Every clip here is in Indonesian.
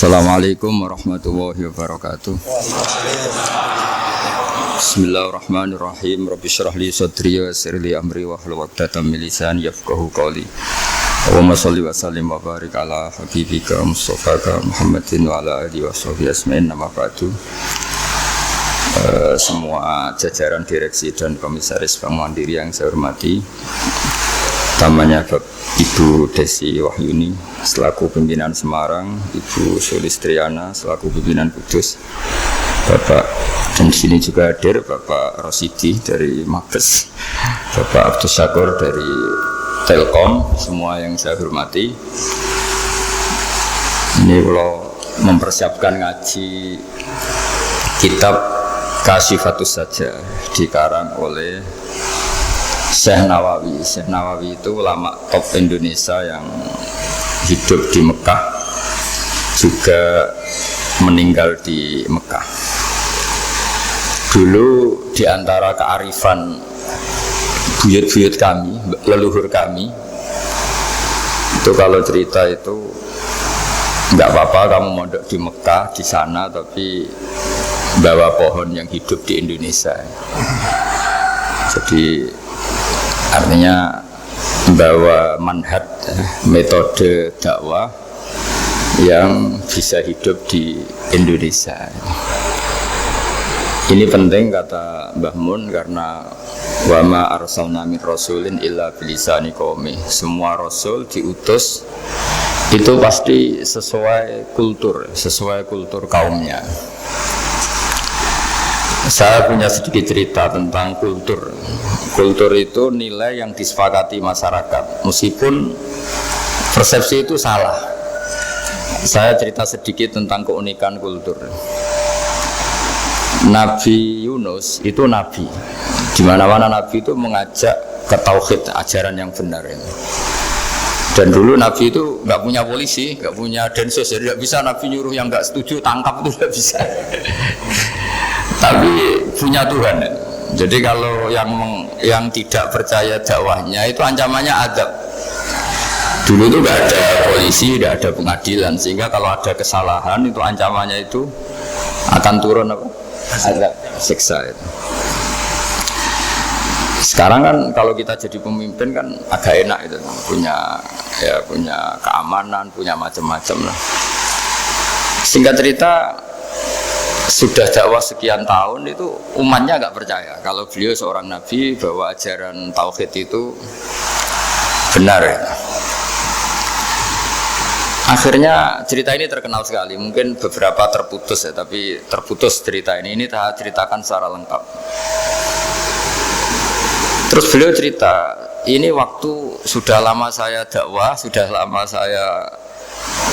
Assalamualaikum warahmatullahi wabarakatuh. Bismillahirrahmanirrahim. Rabbi shrah li sadri wa yassir li amri wahlul 'uqdatam min lisani yafqahu qawli. Allahumma shalli wa sallim wa barik ala habibika Mustafa Muhammadin wa ala alihi wa sahbihi ajmain. Nama ba'du. Semua jajaran direksi dan komisaris Bank Mandiri yang saya hormati, utamanya Ibu Desi Wahyuni selaku pimpinan Semarang, Ibu Sulistriana selaku pimpinan Kudus, Bapak, dan di sini juga hadir Bapak Rosidi dari Mabes, Bapak Abdus Syakur dari Telkom, semua yang saya hormati. Ini kalau mempersiapkan ngaji kitab Kasyifatus Saja dikarang oleh Syekh Nawawi. Syekh Nawawi itu ulama top Indonesia yang hidup di Mekah, juga meninggal di Mekah. Dulu di antara kearifan buyut-buyut kami, leluhur kami, itu kalau cerita itu nggak apa-apa kamu mondok di Mekah di sana, tapi bawa pohon yang hidup di Indonesia. Jadi artinya membawa manhaj, metode dakwah yang bisa hidup di Indonesia. Ini penting kata Mbah Mun, karena wa ma arsalna min rasulin illa bilisani qaumi. Semua rasul diutus itu pasti sesuai kultur kaumnya. Saya punya sedikit cerita tentang kultur. Kultur itu nilai yang disepakati masyarakat, meskipun persepsi itu salah. Saya cerita sedikit tentang keunikan kultur. Nabi Yunus itu nabi. Di mana-mana nabi itu mengajak ke tauhid, ajaran yang benar ini. Dan dulu nabi itu nggak punya polisi, nggak punya densus, jadi nggak bisa nabi nyuruh yang nggak setuju tangkap, itu nggak bisa. Tapi punya Tuhan. Jadi kalau yang tidak percaya dakwahnya itu ancamannya azab. Dulu itu nggak ada polisi, nggak ada pengadilan, sehingga kalau ada kesalahan itu ancamannya itu akan turun apa? Azab, siksa itu. Sekarang kan kalau kita jadi pemimpin kan agak enak itu, punya keamanan, punya macam-macam lah. Singkat cerita, sudah dakwah sekian tahun itu umatnya nggak percaya kalau beliau seorang nabi, bahwa ajaran tauhid itu benar ya. Akhirnya cerita ini terkenal sekali, mungkin beberapa terputus ya, tapi terputus cerita ini saya ceritakan secara lengkap. Terus beliau cerita, ini waktu sudah lama saya dakwah, sudah lama saya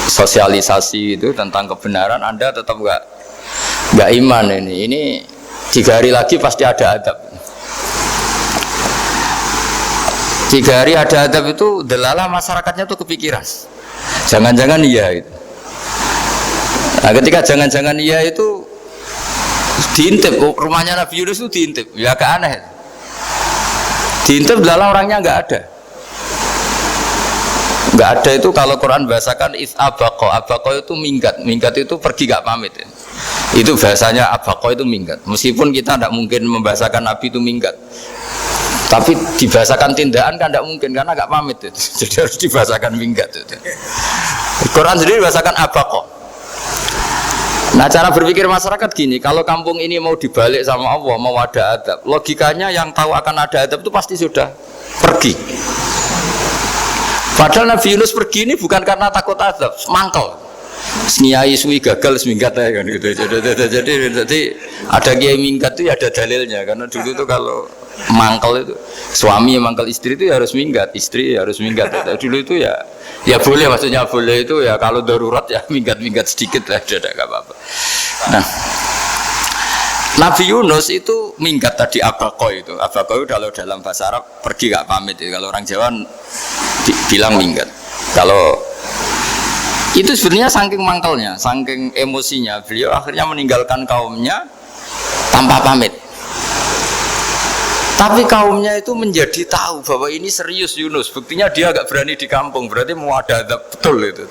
sosialisasi itu tentang kebenaran, Anda tetap nggak iman ini 3 hari lagi pasti ada adab. 3 hari ada adab itu delalah masyarakatnya tuh kepikiran, jangan-jangan iya itu. Nah ketika jangan-jangan iya itu diintip, rumahnya Nabi Yunus itu diintip, ya agak aneh. Diintip delalah orangnya nggak ada itu. Kalau Quran bahasakan abaqo itu minggat itu pergi nggak pamit ya. Itu bahasanya abaqo itu minggat, meskipun kita tidak mungkin membahasakan Nabi itu minggat, tapi dibahasakan tindakan kan tidak mungkin karena nggak pamit itu. Jadi harus dibahasakan minggat itu. Quran sendiri bahasakan abaqo. Nah cara berpikir masyarakat gini, kalau kampung ini mau dibalik sama Allah, mau ada adab, logikanya yang tahu akan ada adab itu pasti sudah pergi. Padahal Nabi Yunus pergi ini bukan karena takut azab, mangkel. Niai suwi gagal seminggat ya kan gitu. Jadi ada kiai minggat itu ya ada dalilnya, karena dulu itu kalau mangkel itu suami yang mangkel istri itu ya harus minggat, istri ya harus minggat. Dulu itu ya boleh, maksudnya boleh itu ya kalau darurat ya minggat sedikit lah, tidak apa-apa. Nah Nabi Yunus itu minggat tadi abaqo itu kalau dalam bahasa Arab pergi gak pamit ya. Kalau orang Jawa bilang minggat. Kalau itu sebenarnya saking mangkelnya, saking emosinya, beliau akhirnya meninggalkan kaumnya tanpa pamit. Tapi kaumnya itu menjadi tahu bahwa ini serius Yunus. Buktinya dia agak berani di kampung, berarti mau ada adab betul itu.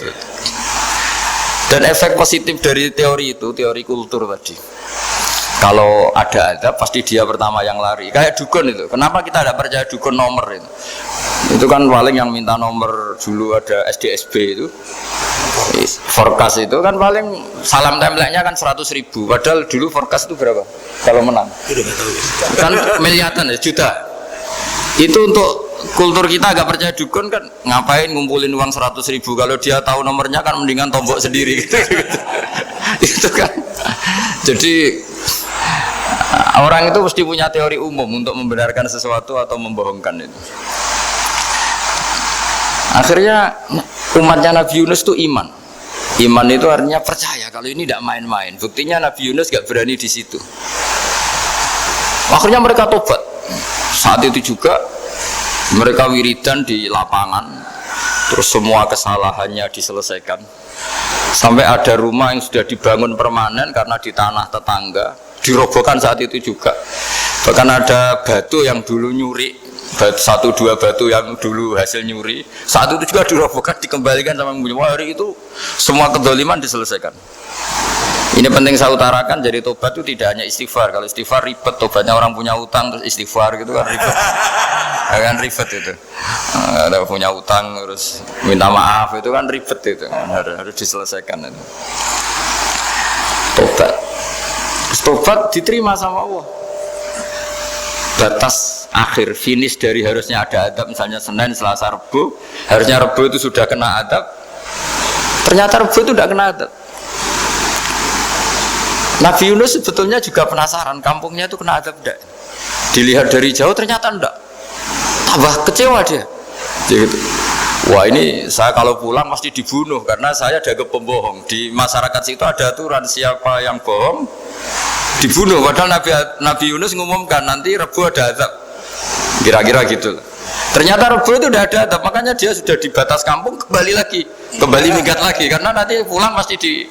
Dan efek positif dari teori itu, teori kultur tadi, kalau ada adab pasti dia pertama yang lari. Kayak dukun itu. Kenapa kita tidak percaya dukun nomor itu? Itu kan paling yang minta nomor dulu ada SDSB itu. Forecast itu kan paling salam template-nya kan 100.000. Padahal dulu forecast itu berapa? Kalau menang. Kan miliaran ya, juta. Itu untuk kultur kita agak percaya dukun kan ngapain ngumpulin uang 100.000 kalau dia tahu nomornya kan mendingan tombok sendiri gitu. Itu kan. Jadi orang itu mesti punya teori umum untuk membenarkan sesuatu atau membohongkan itu. Akhirnya umatnya Nabi Yunus itu iman. Iman itu artinya percaya kalau ini tidak main-main. Buktinya Nabi Yunus gak berani di situ. Akhirnya mereka tobat. Saat itu juga mereka wiridan di lapangan, terus semua kesalahannya diselesaikan. Sampai ada rumah yang sudah dibangun permanen karena di tanah tetangga, dirobohkan saat itu juga. Bahkan ada batu yang dulu nyuri, 1-2 batu yang dulu hasil nyuri, saat itu juga dirobohkan, dikembalikan sama penghuni. Hari itu semua kedoliman diselesaikan. Ini penting saya utarakan, jadi tobat itu tidak hanya istighfar. Kalau istighfar ribet, tobatnya orang punya utang terus istighfar gitu kan ribet. Kan ribet itu. Ada punya utang terus minta maaf itu kan ribet itu. Harus diselesaikan itu. Tobat. Tobat diterima sama Allah. Batas akhir finish dari harusnya ada adab, misalnya Senin, Selasa, Rabu, harusnya Rabu itu sudah kena adab. Ternyata Rabu itu tidak kena adab. Nabi Yunus sebetulnya juga penasaran kampungnya itu kena adab tidak. Dilihat dari jauh ternyata tidak. Tambah kecewa dia. Gitu. Wah ini saya kalau pulang pasti dibunuh karena saya ada pembohong. Di masyarakat situ ada aturan siapa yang bohong dibunuh. Padahal Nabi Yunus ngumumkan nanti Rebu ada azab. Kira-kira gitu. Ternyata Rebu itu udah ada azab, makanya dia sudah di batas kampung kembali minggat lagi karena nanti pulang pasti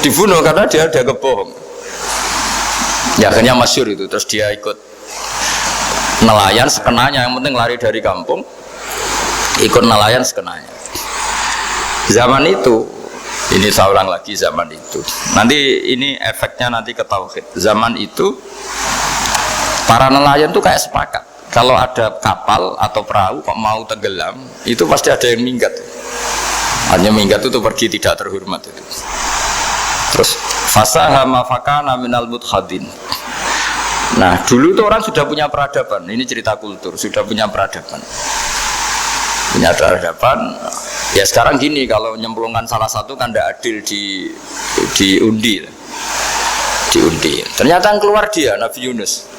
dibunuh karena dia ada kebohong. Ya akhirnya masyhur itu, terus dia ikut nelayan sekenanya, yang penting lari dari kampung, ikut nelayan sekenanya. Zaman itu, ini saya ulang lagi zaman itu. Nanti ini efeknya nanti ke tauhid. Zaman itu para nelayan tuh kayak sepakat. Kalau ada kapal atau perahu kok mau tenggelam, itu pasti ada yang minggat. Hanya minggat itu pergi tidak terhormat itu. Terus fasahama fakana minal mudkhadin. Nah dulu itu orang sudah punya peradaban. Ini cerita kultur, sudah punya peradaban. Punya peradaban. Ya sekarang gini, kalau nyemplungkan salah satu kan tidak adil diundi. Ternyata yang keluar dia Nabi Yunus.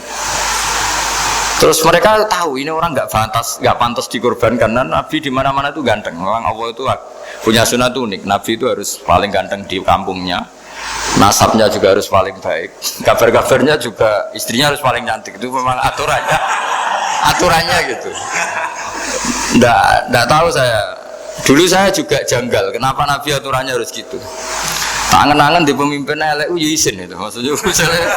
Terus mereka tahu ini orang nggak pantas dikorbankan. Dan Nabi di mana-mana itu ganteng. Orang Allah itu punya sunat unik. Nabi itu harus paling ganteng di kampungnya. Nasabnya juga harus paling baik. Kabar-kabarnya juga istrinya harus paling cantik. Itu memang aturannya gitu. Nggak tahu saya. Dulu saya juga janggal. Kenapa Nabi aturannya harus gitu? Tangan-tangan di pemimpinnya LU izin itu. Maksudnya misalnya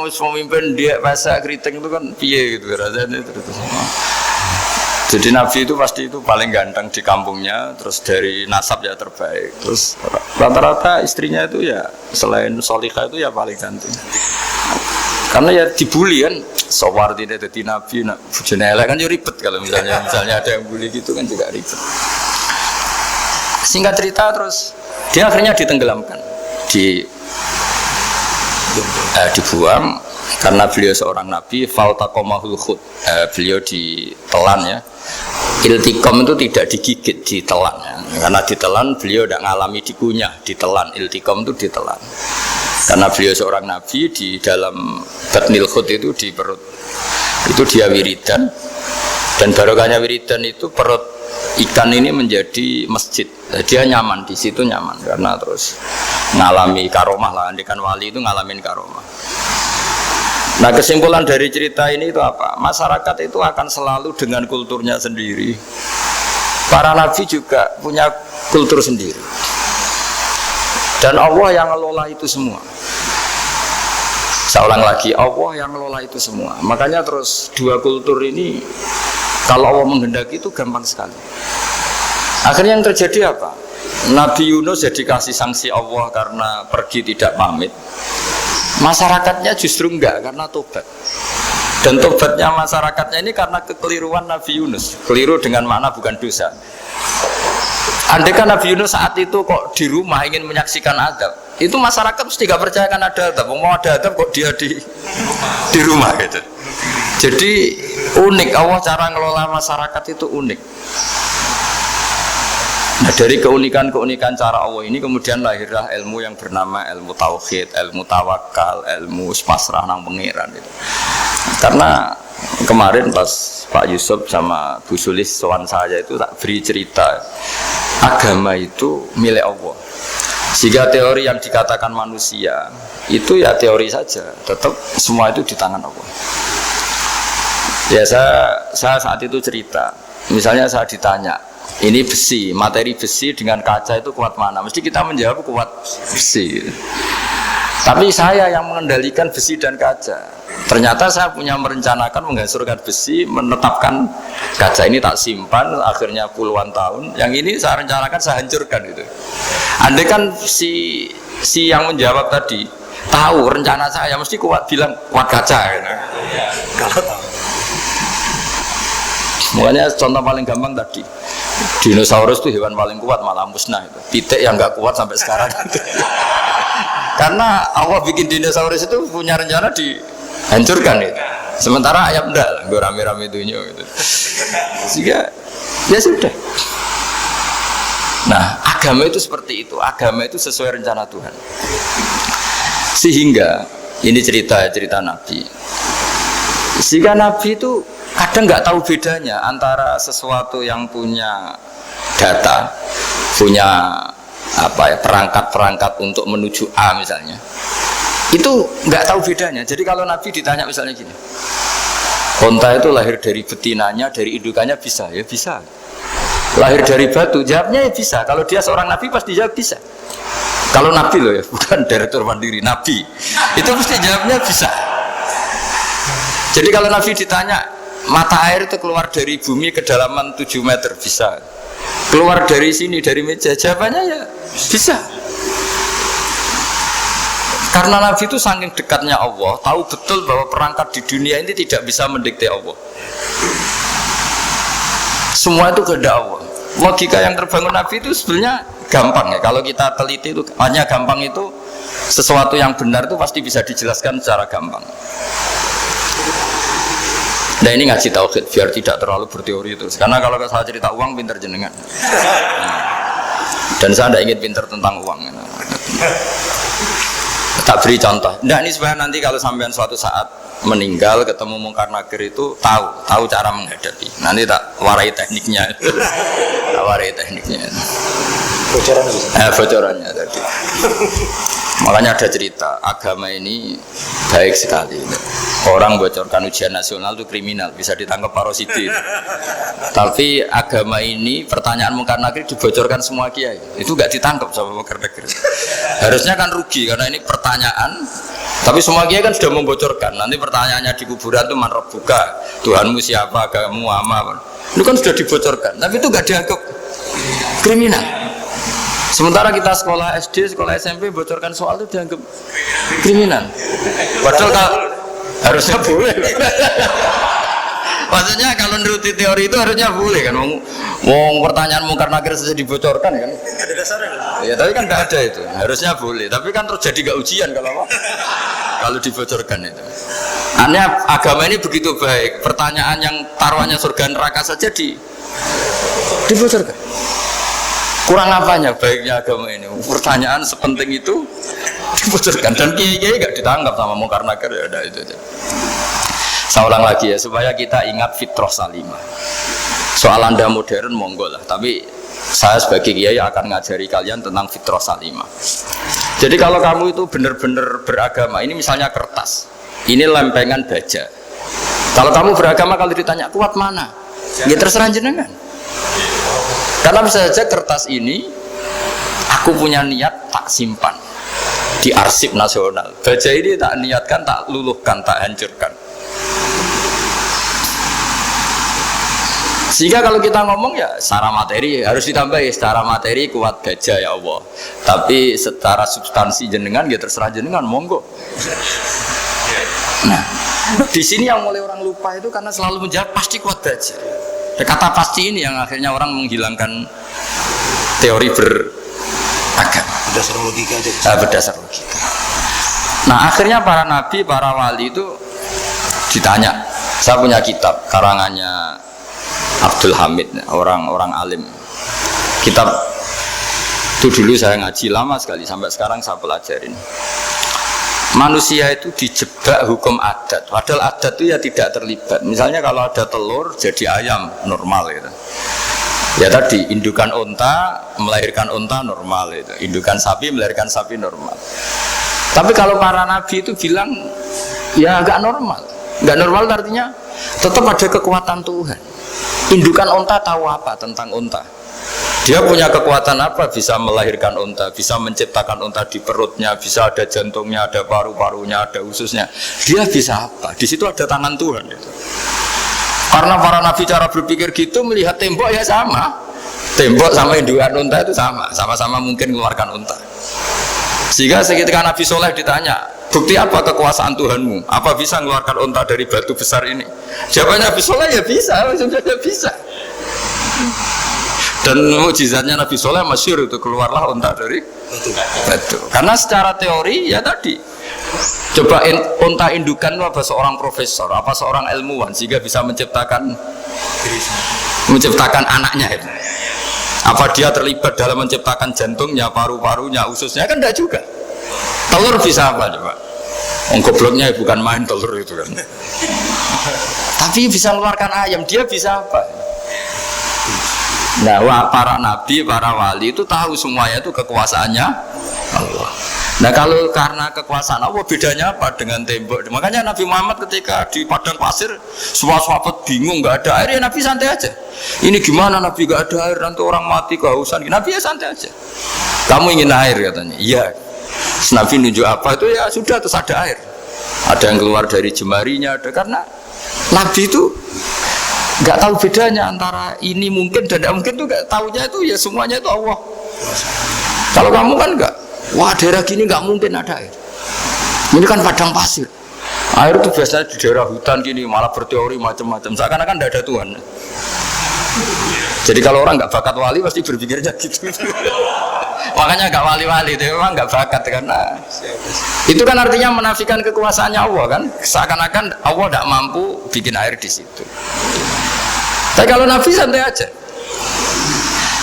pemimpin dia pasak keriting itu kan piye gitu rasanya itu. Jadi Nabi itu pasti itu paling ganteng di kampungnya, terus dari nasab ya terbaik, terus rata-rata istrinya itu ya selain solihah itu ya paling cantik. Karena ya dibully kan, sowar tidak jadi Nabi, bujane elek kan ya ribet kalau misalnya ada yang bully gitu kan juga ribet. Singkat cerita terus dia akhirnya ditenggelamkan, dibuang karena beliau seorang nabi. Faltaqamahul khut, beliau ditelan ya. Iltiqam itu tidak digigit, ditelan ya. Karena ditelan beliau tidak ngalami dikunyah, ditelan. Iltiqam itu ditelan. Karena beliau seorang nabi, di dalam batnil khut itu di perut itu dia wiridan, dan barokahnya wiridan itu perut ikan ini menjadi masjid. Dia nyaman di situ, nyaman karena terus ngalami karomah lah. Andikan wali itu ngalamin karomah. Nah kesimpulan dari cerita ini itu apa? Masyarakat itu akan selalu dengan kulturnya sendiri. Para nabi juga punya kultur sendiri. Dan Allah yang ngelola itu semua. Saya ulang lagi, Allah yang ngelola itu semua. Makanya terus dua kultur ini kalau Allah menghendaki itu gampang sekali. Akhirnya yang terjadi apa? Nabi Yunus jadi kasih sanksi Allah karena pergi tidak pamit. Masyarakatnya justru enggak karena tobat. Dan tobatnya masyarakatnya ini karena kekeliruan Nabi Yunus. Keliru dengan makna bukan dosa. Andai kan Nabi Yunus saat itu kok di rumah ingin menyaksikan adab, itu masyarakat mesti gak percaya kan ada adab. Mau ada adab kok dia di rumah gitu. Jadi unik, Allah cara ngelola masyarakat itu unik. Nah, dari keunikan-keunikan cara Allah ini kemudian lahirlah ilmu yang bernama ilmu tauhid, ilmu tawakal, ilmu pasrah nang pangeran itu. Karena kemarin pas Pak Yusuf sama Bu Sulis sowan saya itu tak beri cerita agama itu milik Allah. Sehingga teori yang dikatakan manusia itu ya teori saja, tetap semua itu di tangan Allah. Ya saya saat itu cerita, misalnya saya ditanya, ini besi, materi besi dengan kaca itu kuat mana? Mesti kita menjawab kuat besi. Tapi saya yang mengendalikan besi dan kaca. Ternyata saya punya merencanakan menghancurkan besi, menetapkan kaca ini tak simpan, akhirnya puluhan tahun. Yang ini saya rencanakan saya hancurkan itu. Andai kan si yang menjawab tadi tahu rencana saya mesti kuat bilang kuat kaca. Gitu. Kalau tahu. Makanya contoh paling gampang tadi, dinosaurus itu hewan paling kuat malah musnah itu. Pitik yang nggak kuat sampai sekarang. Karena Allah bikin dinosaurus itu punya rencana dihancurkan itu. Sementara ayam enggak, gue rame-rame dunia gitu. Sehingga ya sudah. Nah, agama itu seperti itu. Agama itu sesuai rencana Tuhan. Sehingga ini cerita Nabi. Sehingga Nabi itu kadang nggak tahu bedanya antara sesuatu yang punya data, punya perangkat-perangkat untuk menuju A misalnya, itu nggak tahu bedanya. Jadi kalau Nabi ditanya misalnya gini, onta itu lahir dari betinanya, dari indukannya bisa, ya bisa. Lahir dari batu, jawabnya ya bisa. Kalau dia seorang Nabi pasti jawab bisa. Kalau Nabi loh ya, bukan direktur mandiri, Nabi itu pasti jawabnya bisa. Jadi kalau Nabi ditanya, mata air itu keluar dari bumi kedalaman 7 meter, bisa. Keluar dari sini, dari meja, jawabannya ya bisa. Karena Nabi itu saking dekatnya Allah, tahu betul bahwa perangkat di dunia ini tidak bisa mendikte Allah. Semua itu kehendak Allah. Logika yang terbangun Nabi itu sebenarnya gampang ya. Kalau kita teliti itu hanya gampang itu, sesuatu yang benar itu pasti bisa dijelaskan secara gampang. Nah ini ngaji tauhid biar tidak terlalu berteori terus. Karena kalau saya cerita uang pinter jenengan. Dan saya tidak ingin pinter tentang uang. Tak beri contoh. Nah ini supaya nanti kalau sampean suatu saat meninggal ketemu mungkar nakir itu tahu cara menghadapi. Nanti tak warai tekniknya. Tak warai tekniknya. Bocorannya tadi. Makanya ada cerita agama ini baik sekali. Orang bocorkan ujian nasional itu kriminal, bisa ditangkap parositi. Tapi agama ini pertanyaan mungkar nakir dibocorkan semua kiai, itu nggak ditangkap sama mungkar nakir. Harusnya kan rugi karena ini pertanyaan. Tapi semua kiai kan sudah membocorkan. Nanti pertanyaannya di kuburan itu man rabbuka, Tuhanmu siapa, agamamu apa. Itu kan sudah dibocorkan. Tapi itu nggak dianggap kriminal. Sementara kita sekolah SD, sekolah SMP bocorkan soal itu dianggap kriminal. Padahal kalau harusnya boleh. Maksudnya kalau menuruti teori itu harusnya boleh kan. Wong pertanyaan mungkar nakir saja dibocorkan kan. Ada dasarnya. Ya tapi kan nggak ada itu. Harusnya boleh. Tapi kan terjadi nggak ujian kalau dibocorkan itu. Aneh agama ini begitu baik. Pertanyaan yang taruhannya surga neraka saja dibocorkan. Kurang apanya baiknya agama ini? Pertanyaan sepenting itu dibocorkan dan kiai-kiai nggak ditangkap sama mungkar nakir ya ada itu aja. Saya ulang lagi ya supaya kita ingat fitrah salimah. Soal Anda modern monggo lah, tapi saya sebagai kiai akan ngajari kalian tentang fitrah salimah. Jadi kalau kamu itu benar-benar beragama, ini misalnya kertas, ini lempengan baja. Kalau kamu beragama kalau ditanya kuat mana? Ya terserah jenengan. Karena bisa saja kertas ini aku punya niat tak simpan di arsip nasional. Baja ini tak niatkan, tak luluhkan, tak hancurkan. Sehingga kalau kita ngomong ya secara materi harus ditambahi, secara materi kuat gajah ya Allah. Tapi secara substansi jenengan ya terserah jenengan, monggo. Nah, di sini yang mulai orang lupa itu karena selalu menjawab pasti kuat gajah. Kata pasti ini yang akhirnya orang menghilangkan teori beragama. Berdasar logika aja. Berdasar logika. Nah, akhirnya para nabi, para wali itu ditanya. Saya punya kitab karangannya Abdul Hamid, orang alim. Kitab itu dulu saya ngaji lama sekali, sampai sekarang saya pelajarin. Manusia itu dijebak hukum adat, padahal adat itu ya tidak terlibat. Misalnya kalau ada telur jadi ayam normal gitu. Ya tadi indukan unta melahirkan unta normal itu, indukan sapi melahirkan sapi normal. Tapi kalau para nabi itu bilang ya nggak normal. Nggak normal artinya tetap ada kekuatan Tuhan. Indukan unta tahu apa tentang unta? Dia punya kekuatan apa? Bisa melahirkan unta, bisa menciptakan unta di perutnya, bisa ada jantungnya, ada paru-parunya, ada ususnya. Dia bisa apa? Di situ ada tangan Tuhan. Gitu. Karena para nabi cara berpikir gitu, melihat tembok ya sama. Tembok sama indukan unta itu sama, sama-sama mungkin mengeluarkan unta. Sehingga ketika Nabi Soleh ditanya, bukti apa kekuasaan Tuhanmu? Apa bisa mengeluarkan unta dari batu besar ini? Jawabannya Nabi Soleh ya bisa, sebenarnya bisa. Dan mukjizatnya Nabi Soleh masyhur itu keluarlah unta dari batu. Karena secara teori ya tadi, coba unta indukan itu apa seorang profesor, apa seorang ilmuwan sehingga bisa menciptakan anaknya itu. Apa dia terlibat dalam menciptakan jantungnya, paru-parunya, ususnya? Kan enggak juga. Telur bisa apa coba? Gobloknya bukan main telur itu kan. Tapi bisa mengeluarkan ayam, dia bisa apa? Nah, para nabi, para wali itu tahu semuanya itu kekuasaannya Allah. Nah, kalau karena kekuasaan Allah bedanya apa dengan tembok? Makanya Nabi Muhammad ketika di padang pasir, semua sahabat bingung nggak ada air, ya Nabi santai aja. Ini gimana Nabi nggak ada air, nanti orang mati kehausan. Nabi ya santai aja. Kamu ingin air katanya? Iya. Nabi nunjuk apa itu ya sudah terus ada air. Ada yang keluar dari jemarinya, ada karena Nabi itu nggak tahu bedanya antara ini mungkin dan tidak mungkin tuh nggak tahunya itu ya semuanya itu Allah. Kalau kamu kan nggak, wah daerah gini nggak mungkin ada air. Ini kan padang pasir. Air itu biasanya di daerah hutan gini malah berteori macam-macam. Seakan-akan tidak ada Tuhan. Jadi kalau orang nggak bakat wali pasti berpikirnya gitu. Makanya nggak wali-wali itu memang nggak bakat karena itu kan artinya menafikan kekuasaannya Allah kan. Seakan-akan Allah tidak mampu bikin air di situ. Tapi kalau Nabi santai aja.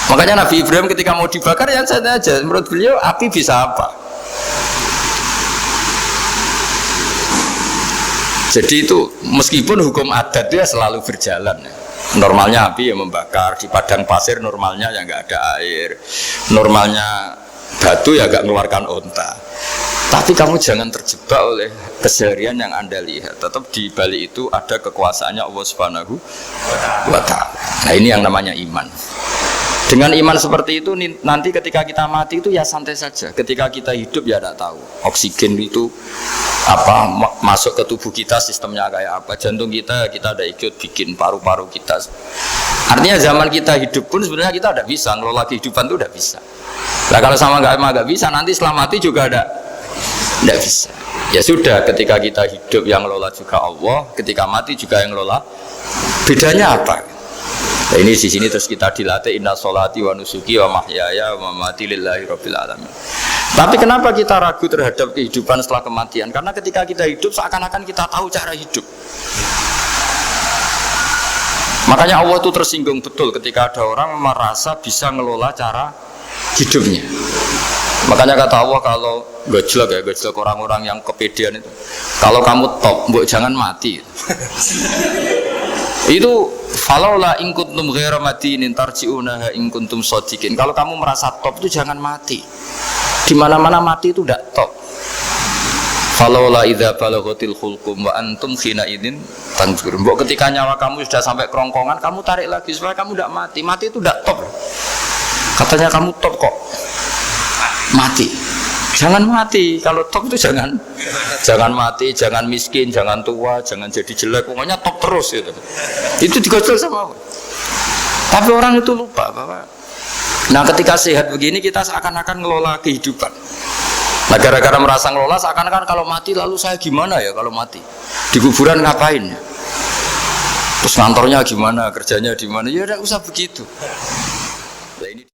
Makanya Nabi Ibrahim ketika mau dibakar ya santai aja. Menurut beliau api bisa apa? Jadi itu meskipun hukum adat itu ya selalu berjalan. Normalnya api ya membakar, di padang pasir normalnya ya nggak ada air, normalnya batu ya nggak mengeluarkan unta. Tapi kamu jangan terjebak oleh keseharian yang Anda lihat. Tetap di balik itu ada kekuasaannya Allah Subhanahu wa Ta'ala. Nah ini yang namanya iman. Dengan iman seperti itu nanti ketika kita mati itu ya santai saja. Ketika kita hidup ya tidak tahu oksigen itu apa masuk ke tubuh kita sistemnya kayak apa, jantung kita ada ikut bikin, paru-paru kita. Artinya zaman kita hidup pun sebenarnya kita tidak bisa ngelola kehidupan itu tidak bisa. Nah kalau sama nggak bisa nanti setelah mati juga tidak bisa. Ya sudah ketika kita hidup yang ngelola juga Allah, ketika mati juga yang ngelola. Bedanya apa? Nah ini di sini terus kita dilatih inna sholati wa nusuki wa mahyaya wa mamati lillahi rabbil alamin. Tapi kenapa kita ragu terhadap kehidupan setelah kematian? Karena ketika kita hidup seakan-akan kita tahu cara hidup. Makanya Allah itu tersinggung betul ketika ada orang merasa bisa ngelola cara hidupnya. Makanya kata Allah kalau gojlok orang-orang yang kepedean itu, kalau kamu top, mbok jangan mati. Itu falaula in kuntum ghaira matinin tarji'unaha in kuntum shadiqin. Kalau kamu merasa top itu jangan mati. Di mana-mana mati itu tidak top. Falaula idza balaghatil khulqum wa antum khina idzin tanzurun. Mbok ketika nyawa kamu sudah sampai kerongkongan, kamu tarik lagi supaya kamu tidak mati. Mati itu tidak top. Katanya kamu top kok. Mati. Jangan mati, kalau top itu jangan mati, jangan miskin, jangan tua, jangan jadi jelek, pokoknya top terus gitu. Itu digojol sama Allah. Tapi orang itu lupa bahwa nah ketika sehat begini kita seakan-akan ngelola kehidupan. Nah gara-gara merasa ngelola seakan-akan kalau mati lalu saya gimana ya kalau mati? Di kuburan ngapain ya? Terus kantornya gimana, kerjanya di mana? Ya tidak usah begitu.